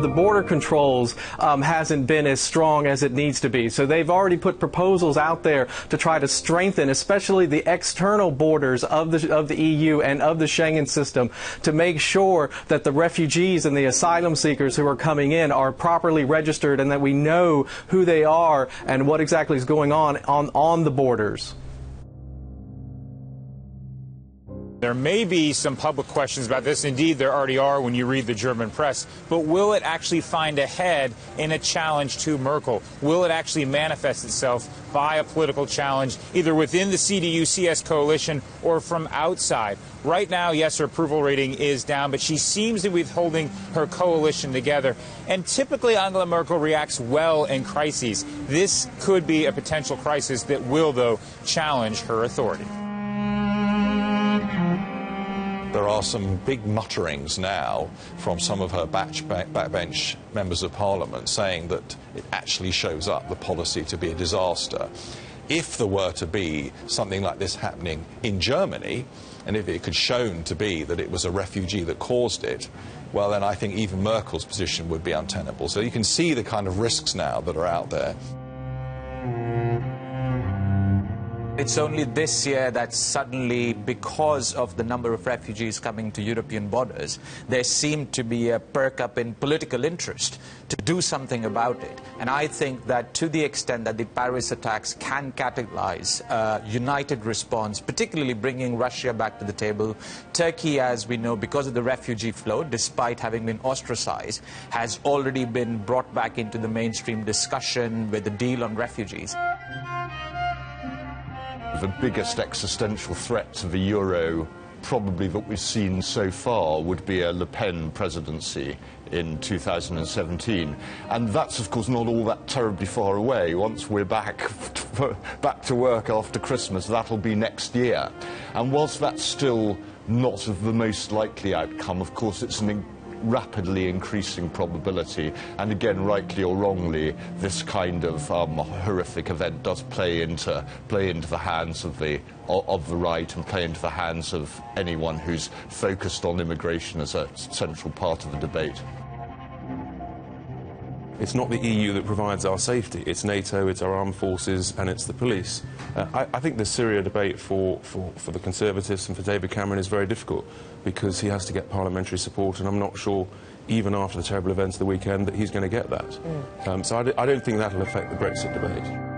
The border controls hasn't been as strong as it needs to be. So they've already put proposals out there to try to strengthen, especially the external borders of the EU and of the Schengen system, to make sure that the refugees and the asylum seekers who are coming in are properly registered and that we know who they are and what exactly is going on the borders. There may be some public questions about this. Indeed, there already are when you read the German press. But will it actually find a head in a challenge to Merkel? Will it actually manifest itself by a political challenge, either within the CDU-CS coalition or from outside? Right now, yes, her approval rating is down, but she seems to be holding her coalition together. And typically, Angela Merkel reacts well in crises. This could be a potential crisis that will, though, challenge her authority. There are some big mutterings now from some of her backbench members of parliament saying that it actually shows up the policy to be a disaster. If there were to be something like this happening in Germany, and if it could shown to be that it was a refugee that caused it, well, then I think even Merkel's position would be untenable. So you can see the kind of risks now that are out there. It's only this year that suddenly, because of the number of refugees coming to European borders, there seemed to be a perk up in political interest to do something about it. And I think that to the extent that the Paris attacks can catalyze a united response, particularly bringing Russia back to the table, Turkey, as we know, because of the refugee flow, despite having been ostracized, has already been brought back into the mainstream discussion with the deal on refugees. The biggest existential threat to the euro probably that we've seen so far would be a Le Pen presidency in 2017. And that's, of course, not all that terribly far away. Once we're back to work after Christmas, that'll be next year. And whilst that's still not the most likely outcome, of course, it's an rapidly increasing probability, and again, rightly or wrongly, this kind of horrific event does play into the hands of the right and play into the hands of anyone who's focused on immigration as a central part of the debate. It's not the EU that provides our safety. It's NATO, it's our armed forces, and it's the police. I think the Syria debate for the Conservatives and for David Cameron is very difficult because he has to get parliamentary support, and I'm not sure, even after the terrible events of the weekend, that he's going to get that. So I don't think that'll affect the Brexit debate.